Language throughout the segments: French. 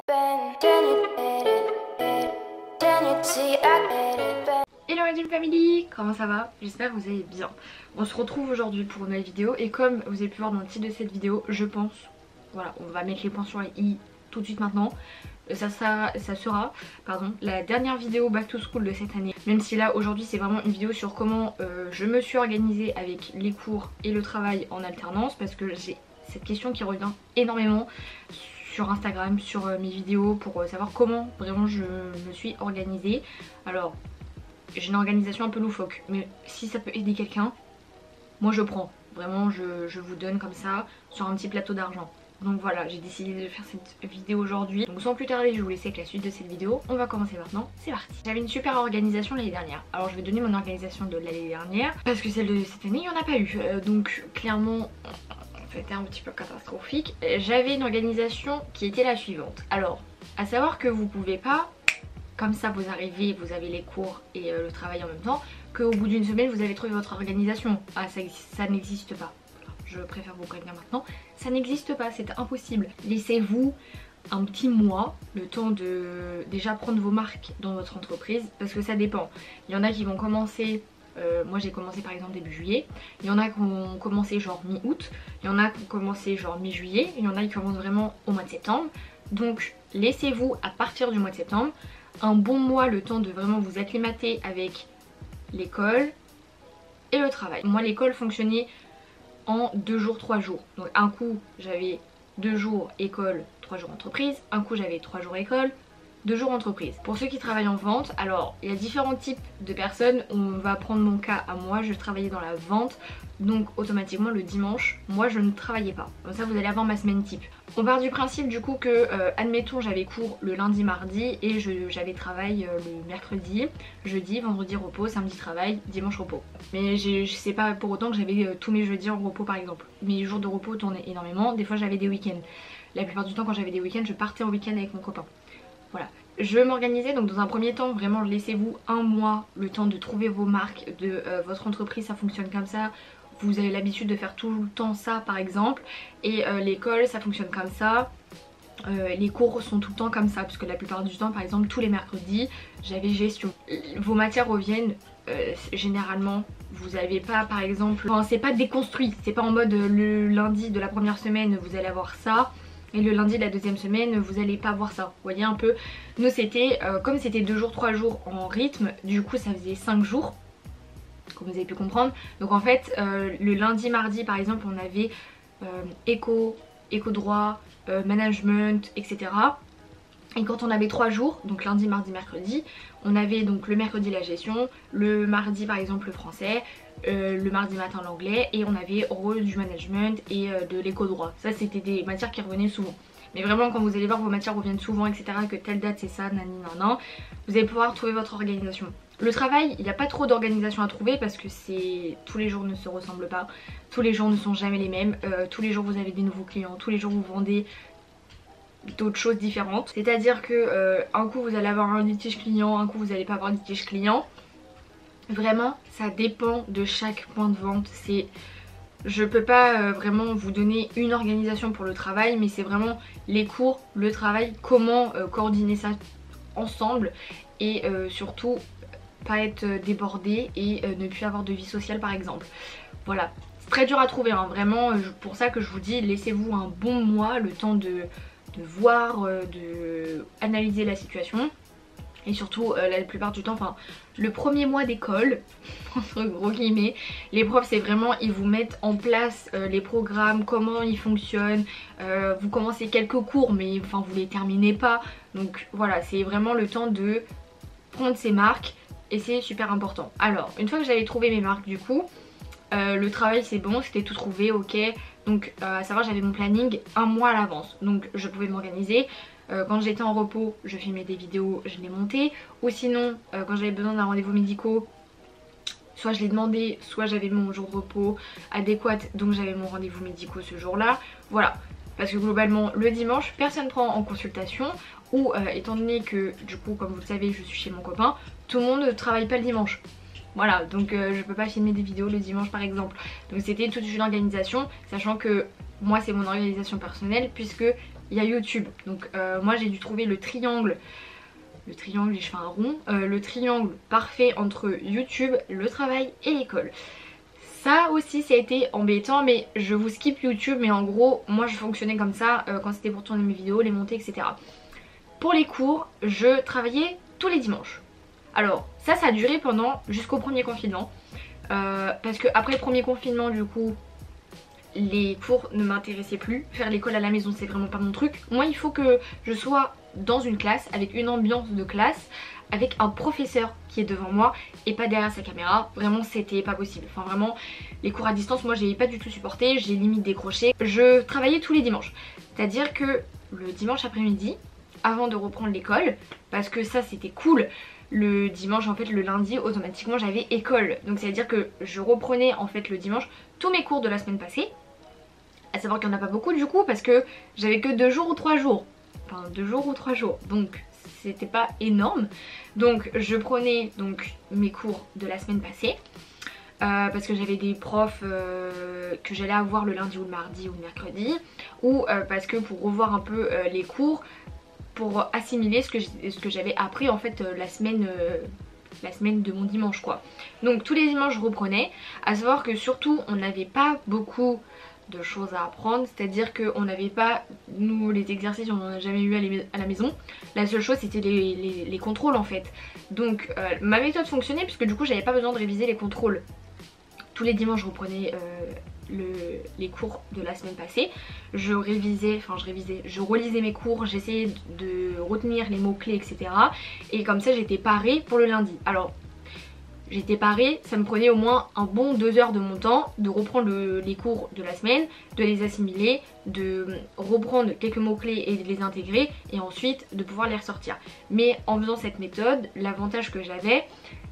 Hello Dream Family, comment ça va? J'espère que vous allez bien. On se retrouve aujourd'hui pour une nouvelle vidéo et comme vous avez pu voir dans le titre de cette vidéo, je pense, voilà, on va mettre les points sur les i tout de suite maintenant. Ça sera la dernière vidéo back to school de cette année. Même si là aujourd'hui c'est vraiment une vidéo sur comment je me suis organisée avec les cours et le travail en alternance, parce que j'ai cette question qui revient énormément sur Instagram, sur mes vidéos, pour savoir comment vraiment je me suis organisée. Alors j'ai une organisation un peu loufoque, mais si ça peut aider quelqu'un, moi je prends. Vraiment je vous donne comme ça sur un petit plateau d'argent. Donc voilà, j'ai décidé de faire cette vidéo aujourd'hui. Donc sans plus tarder, je vais vous laisser avec la suite de cette vidéo. On va commencer maintenant, c'est parti. J'avais une super organisation l'année dernière. Alors je vais donner mon organisation de l'année dernière, parce que celle de cette année, il n'y en a pas eu. Donc clairement, c'était un petit peu catastrophique. J'avais une organisation qui était la suivante. Alors, à savoir que vous pouvez pas, comme ça vous arrivez, vous avez les cours et le travail en même temps, qu'au bout d'une semaine vous avez trouvé votre organisation. Ah, ça n'existe pas. Je préfère vous prévenir maintenant, ça n'existe pas, c'est impossible. Laissez-vous un petit mois, le temps de déjà prendre vos marques dans votre entreprise, parce que ça dépend. Il y en a qui vont commencer, moi j'ai commencé par exemple début juillet, il y en a qui ont commencé genre mi-août, il y en a qui ont commencé genre mi-juillet, il y en a qui commencent vraiment au mois de septembre. Donc laissez-vous à partir du mois de septembre un bon mois, le temps de vraiment vous acclimater avec l'école et le travail. Moi l'école fonctionnait en 2 jours, 3 jours. Donc un coup j'avais 2 jours école, 3 jours entreprise, un coup j'avais 3 jours école, 2 jours entreprise. Pour ceux qui travaillent en vente, alors il y a différents types de personnes. On va prendre mon cas à moi, je travaillais dans la vente, donc automatiquement le dimanche, moi je ne travaillais pas. Comme ça vous allez avoir ma semaine type. On part du principe du coup que, admettons j'avais cours le lundi, mardi et j'avais travail le mercredi, jeudi, vendredi repos, samedi travail, dimanche repos. Mais je sais pas pour autant que j'avais tous mes jeudis en repos par exemple. Mes jours de repos tournaient énormément, des fois j'avais des week-ends. La plupart du temps quand j'avais des week-ends je partais en week-end avec mon copain. Voilà. Je m'organisais donc dans un premier temps, vraiment laissez-vous un mois le temps de trouver vos marques, de votre entreprise, ça fonctionne comme ça. Vous avez l'habitude de faire tout le temps ça par exemple, et l'école ça fonctionne comme ça. Les cours sont tout le temps comme ça, parce que la plupart du temps par exemple tous les mercredis j'avais gestion. Vos matières reviennent généralement, vous avez pas par exemple, enfin, c'est pas déconstruit, c'est pas en mode le lundi de la première semaine vous allez avoir ça et le lundi de la deuxième semaine vous allez pas voir ça. Vous voyez un peu, nous c'était comme c'était 2 jours 3 jours en rythme, du coup ça faisait 5 jours comme vous avez pu comprendre. Donc en fait le lundi mardi par exemple on avait éco droit, management, etc. Et quand on avait 3 jours, donc lundi, mardi, mercredi, on avait donc le mercredi la gestion, le mardi par exemple le français, le mardi matin l'anglais, et on avait du management et de l'éco-droit. Ça c'était des matières qui revenaient souvent. Mais vraiment quand vous allez voir vos matières reviennent souvent, etc., que telle date c'est ça, nani nan, vous allez pouvoir trouver votre organisation. Le travail, il n'y a pas trop d'organisation à trouver parce que tous les jours ne se ressemblent pas, tous les jours ne sont jamais les mêmes, tous les jours vous avez des nouveaux clients, tous les jours vous vendez d'autres choses différentes. C'est à dire que un coup vous allez avoir un litige client, un coup vous n'allez pas avoir un litige client. Vraiment ça dépend de chaque point de vente. Je peux pas vraiment vous donner une organisation pour le travail, mais c'est vraiment les cours, le travail, comment coordonner ça ensemble et surtout pas être débordé et ne plus avoir de vie sociale par exemple. Voilà, c'est très dur à trouver hein, vraiment, pour ça que je vous dis laissez-vous un bon mois, le temps de voir, de analyser la situation. Et surtout la plupart du temps, enfin le premier mois d'école, entre gros guillemets, les profs c'est vraiment, ils vous mettent en place les programmes, comment ils fonctionnent. Vous commencez quelques cours mais enfin vous les terminez pas. Donc voilà, c'est vraiment le temps de prendre ses marques et c'est super important. Alors une fois que j'avais trouvé mes marques du coup, le travail c'est bon, c'était tout trouvé, ok. Donc à savoir j'avais mon planning un mois à l'avance, donc je pouvais m'organiser. Quand j'étais en repos je filmais des vidéos, je les montais, ou sinon quand j'avais besoin d'un rendez-vous médical, soit je l'ai demandé, soit j'avais mon jour de repos adéquat, donc j'avais mon rendez-vous médical ce jour là. Voilà, parce que globalement le dimanche personne prend en consultation, ou étant donné que du coup comme vous le savez je suis chez mon copain, tout le monde ne travaille pas le dimanche. Voilà, donc je peux pas filmer des vidéos le dimanche par exemple. Donc c'était toute une organisation, sachant que moi c'est mon organisation personnelle puisque il y a YouTube. Donc moi j'ai dû trouver le triangle et je fais un rond, le triangle parfait entre YouTube, le travail et l'école. Ça aussi ça a été embêtant, mais je vous skip YouTube, mais en gros moi je fonctionnais comme ça quand c'était pour tourner mes vidéos, les monter, etc. Pour les cours, je travaillais tous les dimanches. Alors ça a duré pendant jusqu'au premier confinement, parce que après le premier confinement du coup les cours ne m'intéressaient plus. Faire l'école à la maison c'est vraiment pas mon truc. Moi il faut que je sois dans une classe avec une ambiance de classe, avec un professeur qui est devant moi et pas derrière sa caméra. Vraiment c'était pas possible. Enfin vraiment les cours à distance moi j'ai pas du tout supporté, j'ai limite décroché. Je travaillais tous les dimanches. C'est à dire que le dimanche après-midi, avant de reprendre l'école, parce que ça c'était cool, le dimanche en fait le lundi automatiquement j'avais école. Donc c'est à dire que je reprenais en fait le dimanche tous mes cours de la semaine passée. À savoir qu'il n'y en a pas beaucoup du coup parce que j'avais que 2 jours ou 3 jours. Enfin 2 jours ou 3 jours. Donc c'était pas énorme. Donc je prenais donc mes cours de la semaine passée. Parce que j'avais des profs que j'allais avoir le lundi ou le mardi ou le mercredi. Ou parce que pour revoir un peu les cours, pour assimiler ce que j'avais appris en fait la semaine de mon dimanche quoi. Donc tous les dimanches je reprenais. À savoir que surtout on n'avait pas beaucoup de choses à apprendre, c'est à dire qu'on n'avait pas, nous les exercices on n'en a jamais eu à la maison. La seule chose c'était les contrôles en fait. Donc ma méthode fonctionnait puisque du coup j'avais pas besoin de réviser les contrôles. Tous les dimanches je reprenais les cours de la semaine passée. Je relisais mes cours, j'essayais de retenir les mots-clés, etc. Et comme ça j'étais parée pour le lundi. Alors j'étais parée, ça me prenait au moins un bon 2 heures de mon temps de reprendre les cours de la semaine, de les assimiler, de reprendre quelques mots-clés et de les intégrer et ensuite de pouvoir les ressortir. Mais en faisant cette méthode, l'avantage que j'avais,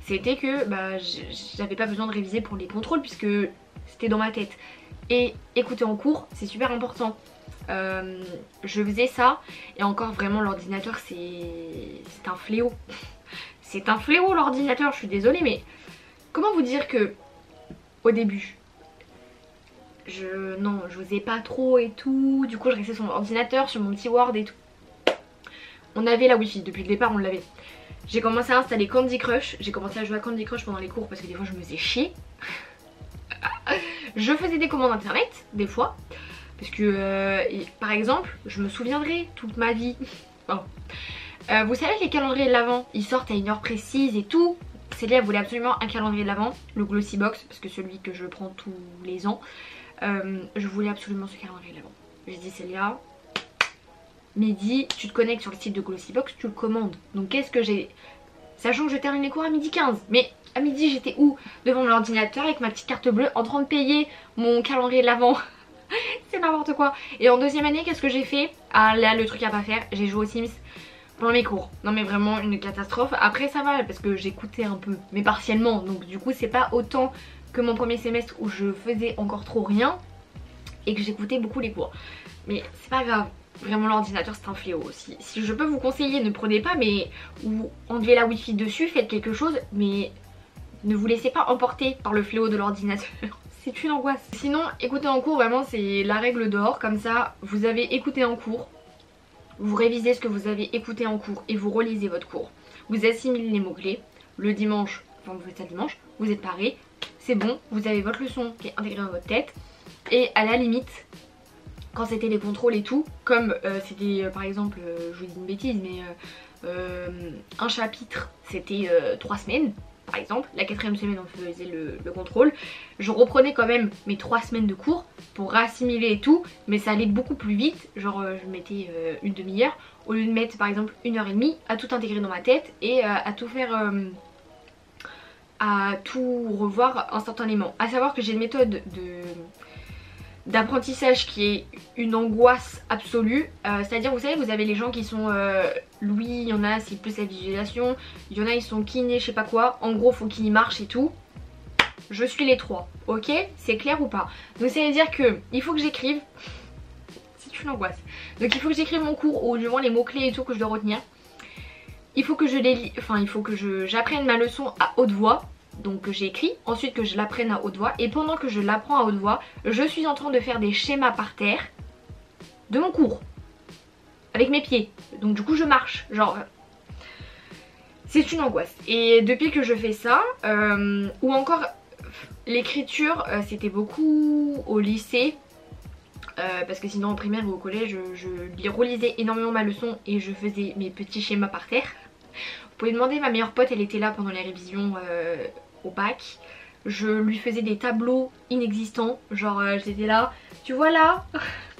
c'était que j'avais pas besoin de réviser pour les contrôles puisque c'était dans ma tête. Et écouter en cours, c'est super important. Je faisais ça et encore vraiment l'ordinateur c'est un fléau. C'est un fléau l'ordinateur, je suis désolée, mais comment vous dire que au début j'osais pas trop et tout, du coup je restais sur mon ordinateur, sur mon petit Word et tout. On avait la wifi, depuis le départ on l'avait. J'ai commencé à installer Candy Crush, j'ai commencé à jouer à Candy Crush pendant les cours parce que des fois je me faisais chier. Je faisais des commandes internet, des fois, parce que par exemple, je me souviendrai toute ma vie. Oh. Vous savez les calendriers de l'Avent, ils sortent à une heure précise et tout. Célia voulait absolument un calendrier de l'Avent, le Glossy Box, parce que celui que je prends tous les ans. Je voulais absolument ce calendrier de l'Avent. J'ai dit Célia, midi, tu te connectes sur le site de Glossy Box, tu le commandes. Donc qu'est-ce que j'ai... Sachant que je termine les cours à 12h15. Mais à midi j'étais où? Devant mon ordinateur avec ma petite carte bleue en train de payer mon calendrier de l'Avent. C'est n'importe quoi. Et en deuxième année qu'est-ce que j'ai fait? Ah là le truc à pas faire, j'ai joué aux Sims pendant mes cours. Non mais vraiment une catastrophe. Après ça va parce que j'écoutais un peu, mais partiellement. Donc du coup c'est pas autant que mon premier semestre où je faisais encore trop rien et que j'écoutais beaucoup les cours. Mais c'est pas grave. Vraiment l'ordinateur c'est un fléau aussi. Si je peux vous conseiller, ne prenez pas, mais ou enlevez la wifi dessus, faites quelque chose, mais ne vous laissez pas emporter par le fléau de l'ordinateur. C'est une angoisse. Sinon écouter en cours vraiment c'est la règle d'or. Comme ça vous avez écouté en cours, vous révisez ce que vous avez écouté en cours et vous relisez votre cours. Vous assimilez les mots-clés. Le dimanche, enfin vous faites ça dimanche, vous êtes paré, c'est bon, vous avez votre leçon qui est intégrée dans votre tête. Et à la limite, quand c'était les contrôles et tout, comme c'était par exemple, je vous dis une bêtise, mais un chapitre c'était 3 semaines par exemple, la 4e semaine on faisait le contrôle, je reprenais quand même mes 3 semaines de cours pour assimiler et tout, mais ça allait beaucoup plus vite, genre je mettais une demi-heure au lieu de mettre par exemple 1h30 à tout intégrer dans ma tête et à tout faire, à tout revoir instantanément. À savoir que j'ai une méthode d'apprentissage qui est une angoisse absolue, c'est à dire vous savez vous avez les gens qui sont Louis, il y en a c'est plus la visualisation, il y en a ils sont kiné je sais pas quoi, en gros faut qu'ils marchent et tout. Je suis les 3, ok? C'est clair ou pas? Donc ça veut dire que il faut que j'écrive, c'est une angoisse, donc il faut que j'écrive mon cours ou du moins les mots clés et tout que je dois retenir. Il faut que je les lis, enfin il faut que j'apprenne ma leçon à haute voix. Donc j'ai écrit, ensuite que je l'apprenne à haute voix. Et pendant que je l'apprends à haute voix, je suis en train de faire des schémas par terre de mon cours. avec mes pieds. Donc du coup je marche, genre c'est une angoisse. Et depuis que je fais ça, ou encore l'écriture, c'était beaucoup au lycée. Parce que sinon en primaire ou au collège je relisais énormément ma leçon et je faisais mes petits schémas par terre. Vous pouvez demander, ma meilleure pote elle était là pendant les révisions au bac. Je lui faisais des tableaux inexistants, genre j'étais là, tu vois là,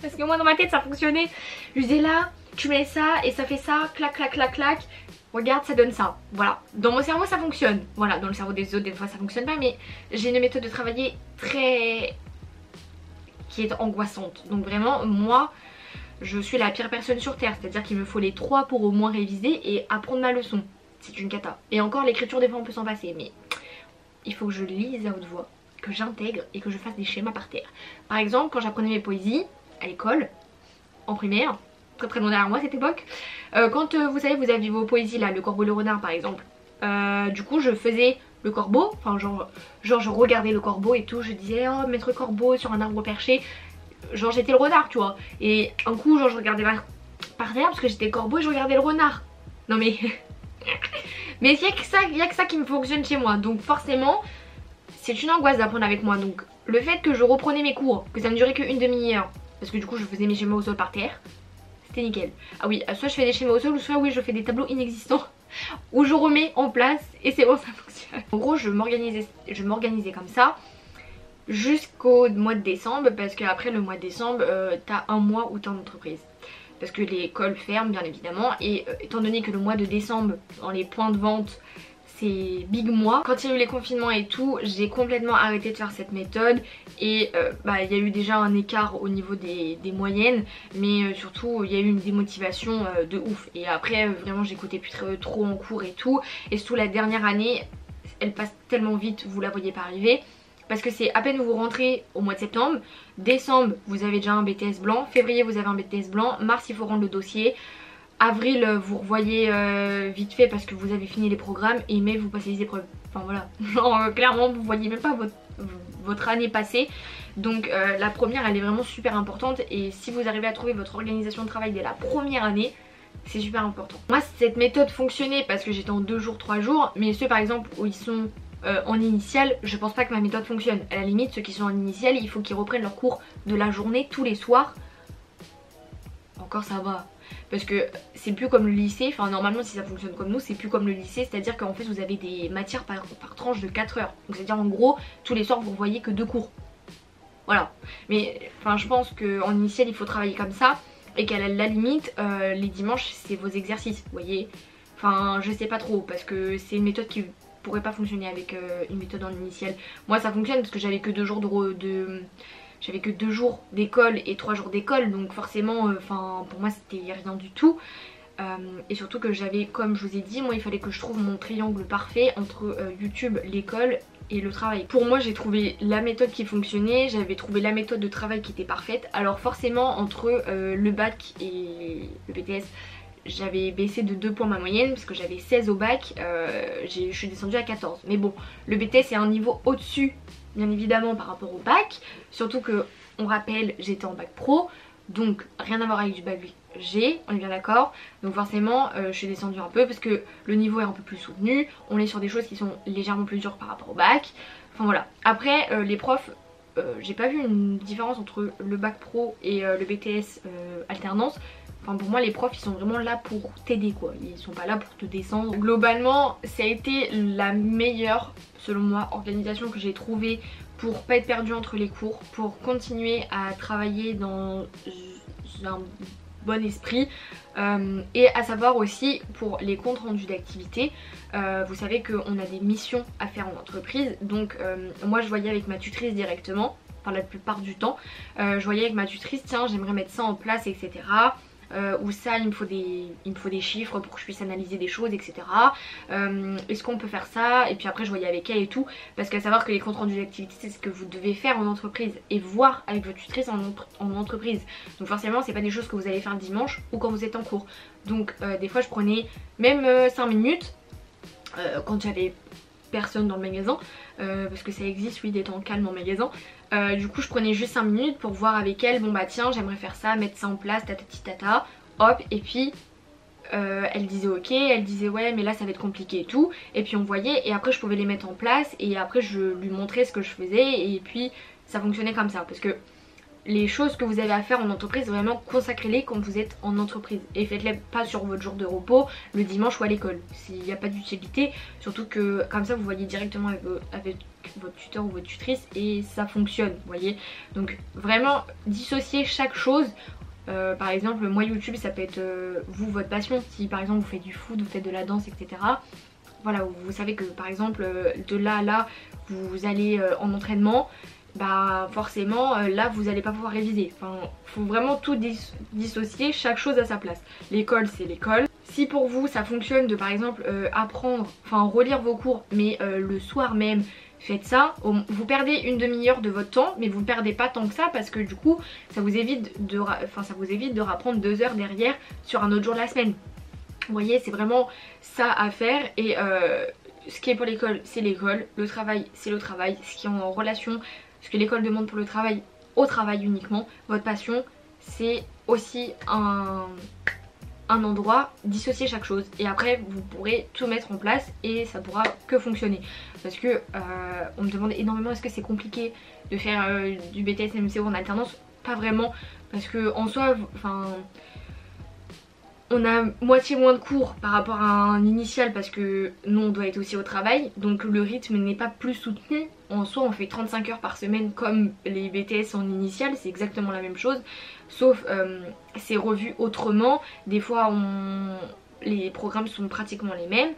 parce que moi dans ma tête ça fonctionnait. Je lui disais là, tu mets ça et ça fait ça, clac clac clac clac, regarde ça donne ça, voilà. Dans mon cerveau ça fonctionne, voilà, dans le cerveau des autres des fois ça fonctionne pas, mais j'ai une méthode de travailler très... qui est angoissante. Donc vraiment moi je suis la pire personne sur terre, c'est à dire qu'il me faut les 3 pour au moins réviser et apprendre ma leçon. C'est une cata. Et encore l'écriture des fois on peut s'en passer, mais il faut que je lise à haute voix, que j'intègre et que je fasse des schémas par terre. Par exemple quand j'apprenais mes poésies à l'école, en primaire, très très loin derrière moi cette époque, quand vous savez vous aviez vos poésies là, le corbeau et le renard par exemple, du coup je faisais le corbeau, enfin genre je regardais le corbeau et tout, je disais oh maître corbeau sur un arbre perché, genre j'étais le renard tu vois, et un coup genre je regardais par terre parce que j'étais le corbeau et je regardais le renard. Non mais mais il y a que ça qui me fonctionne chez moi, donc forcément c'est une angoisse d'apprendre avec moi. Donc le fait que je reprenais mes cours, que ça ne durait qu'une demi-heure, parce que du coup je faisais mes schémas au sol par terre, c'était nickel. Ah oui, soit je fais des schémas au sol ou soit oui je fais des tableaux inexistants où je remets en place et c'est bon ça fonctionne. En gros je m'organisais comme ça jusqu'au mois de décembre, parce qu'après le mois de décembre t'as un mois où t'es en entreprise. Parce que l'école ferme bien évidemment, et étant donné que le mois de décembre dans les points de vente c'est big mois, quand il y a eu les confinements et tout j'ai complètement arrêté de faire cette méthode. Et il y a eu déjà un écart au niveau des moyennes, mais surtout il y a eu une démotivation de ouf. Et après vraiment j'écoutais plus trop en cours et tout, et surtout la dernière année elle passe tellement vite, vous la voyez pas arriver. Parce que c'est à peine vous rentrez au mois de septembre, décembre vous avez déjà un BTS blanc, février vous avez un BTS blanc, mars il faut rendre le dossier, avril vous revoyez vite fait parce que vous avez fini les programmes, et mai vous passez les épreuves. Enfin voilà, genre clairement vous voyez même pas votre année passée. Donc la première elle est vraiment super importante, et si vous arrivez à trouver votre organisation de travail dès la première année, c'est super important. Moi cette méthode fonctionnait parce que j'étais en 2 jours, 3 jours, mais ceux par exemple où ils sont en initiale, je pense pas que ma méthode fonctionne. À la limite ceux qui sont en initiale il faut qu'ils reprennent leur cours de la journée tous les soirs. Encore ça va, parce que c'est plus comme le lycée, enfin normalement si ça fonctionne comme nous c'est plus comme le lycée, c'est à dire qu'en fait vous avez des matières par tranche de 4 heures, donc c'est à dire en gros tous les soirs vous voyez que 2 cours, voilà. Mais enfin je pense qu'en initiale il faut travailler comme ça, et qu'à la limite les dimanches c'est vos exercices, vous voyez. Enfin je sais pas trop, parce que c'est une méthode qui pourrait pas fonctionner avec une méthode en initiale. Moi ça fonctionne parce que j'avais que 2 jours j'avais que 2 jours d'école et 3 jours d'école, donc forcément pour moi c'était rien du tout. Et surtout que j'avais, comme je vous ai dit, moi il fallait que je trouve mon triangle parfait entre YouTube, l'école et le travail. Pour moi j'ai trouvé la méthode qui fonctionnait, j'avais trouvé la méthode de travail qui était parfaite. Alors forcément entre le bac et le BTS j'avais baissé de 2 points ma moyenne parce que j'avais 16 au bac, je suis descendue à 14. Mais bon, le BTS est un niveau au-dessus bien évidemment par rapport au bac, surtout que on rappelle j'étais en bac pro, donc rien à voir avec du bac G, on est bien d'accord. Donc forcément je suis descendue un peu parce que le niveau est un peu plus soutenu, on est sur des choses qui sont légèrement plus dures par rapport au bac. Enfin voilà, après les profs, j'ai pas vu une différence entre le bac pro et le BTS alternance. Enfin pour moi les profs ils sont vraiment là pour t'aider quoi, ils sont pas là pour te descendre. Globalement ça a été la meilleure selon moi organisation que j'ai trouvée pour pas être perdue entre les cours, pour continuer à travailler dans un bon esprit, et à savoir aussi pour les comptes rendus d'activité, vous savez qu'on a des missions à faire en entreprise, donc moi je voyais avec ma tutrice directement, enfin la plupart du temps, je voyais avec ma tutrice tiens j'aimerais mettre ça en place etc. Ou ça il me faut des chiffres pour que je puisse analyser des choses etc. Est-ce qu'on peut faire ça, et puis après je voyais avec elle et tout, parce qu'à savoir que les comptes rendus d'activité c'est ce que vous devez faire en entreprise et voir avec votre tutrice en entreprise, donc forcément c'est pas des choses que vous allez faire le dimanche ou quand vous êtes en cours. Donc des fois je prenais même 5 minutes quand j'avais personne dans le magasin, parce que ça existe oui des temps calmes en magasin. Du coup je prenais juste 5 minutes pour voir avec elle, bon bah tiens j'aimerais faire ça, mettre ça en place, tatati tata, hop, et puis elle disait ok, elle disait ouais mais là ça va être compliqué et tout, et puis on voyait, et après je pouvais les mettre en place, et après je lui montrais ce que je faisais, et puis ça fonctionnait comme ça. Parce que les choses que vous avez à faire en entreprise, vraiment consacrez-les quand vous êtes en entreprise, et faites-les pas sur votre jour de repos, le dimanche ou à l'école, s'il n'y a pas d'utilité, surtout que comme ça vous voyez directement avec votre tuteur ou votre tutrice et ça fonctionne, vous voyez. Donc vraiment dissocier chaque chose. Par exemple moi YouTube ça peut être vous, votre passion, si par exemple vous faites du foot, vous faites de la danse, etc. Voilà, vous savez que par exemple de là à là vous allez en entraînement, bah forcément là vous allez pas pouvoir réviser. Enfin faut vraiment tout dissocier, chaque chose à sa place. L'école c'est l'école. Si pour vous ça fonctionne de par exemple apprendre, enfin relire vos cours mais le soir même faites ça, vous perdez une demi-heure de votre temps, mais vous ne perdez pas tant que ça, parce que du coup ça vous évite de rapprendre 2 heures derrière sur un autre jour de la semaine. Vous voyez, c'est vraiment ça à faire. Et ce qui est pour l'école c'est l'école, le travail c'est le travail, ce qui est en relation, ce que l'école demande pour le travail, au travail uniquement. Votre passion c'est aussi un endroit, dissocier chaque chose, et après vous pourrez tout mettre en place et ça pourra que fonctionner. Parce que on me demande énormément est-ce que c'est compliqué de faire du BTS MCO en alternance. Pas vraiment, parce que en soi enfin on a moitié moins de cours par rapport à un initial, parce que nous on doit être aussi au travail, donc le rythme n'est pas plus soutenu. En soi on fait 35 heures par semaine comme les BTS en initial, c'est exactement la même chose, sauf c'est revu autrement. Des fois les programmes sont pratiquement les mêmes,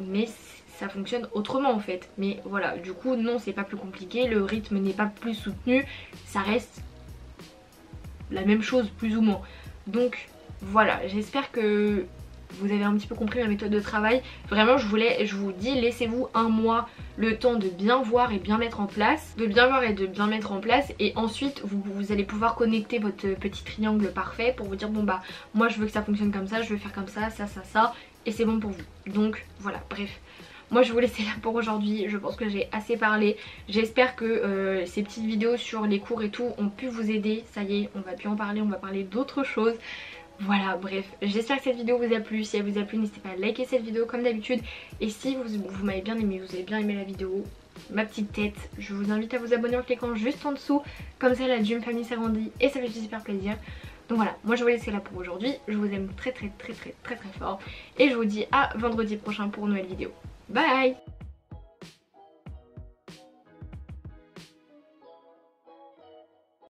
mais ça fonctionne autrement en fait. Mais voilà, du coup non, c'est pas plus compliqué, le rythme n'est pas plus soutenu, ça reste la même chose plus ou moins. Donc voilà, j'espère que vous avez un petit peu compris ma méthode de travail. Vraiment je vous dis, laissez-vous un mois le temps de bien voir et bien mettre en place, et ensuite vous allez pouvoir connecter votre petit triangle parfait pour vous dire bon bah moi je veux que ça fonctionne comme ça, je veux faire comme ça, ça, et c'est bon pour vous. Donc voilà, bref. Moi je vais vous laisser là pour aujourd'hui, je pense que j'ai assez parlé. J'espère que ces petites vidéos sur les cours et tout ont pu vous aider. Ça y est, on va plus en parler, on va parler d'autres choses. Voilà, bref, j'espère que cette vidéo vous a plu. Si elle vous a plu, n'hésitez pas à liker cette vidéo comme d'habitude. Et si vous m'avez bien aimé, vous avez bien aimé la vidéo, ma petite tête, je vous invite à vous abonner en cliquant juste en dessous. Comme ça la Dream Family s'agrandit et ça fait super plaisir. Donc voilà, moi je vous laisse là pour aujourd'hui. Je vous aime très fort. Et je vous dis à vendredi prochain pour une nouvelle vidéo. Bye!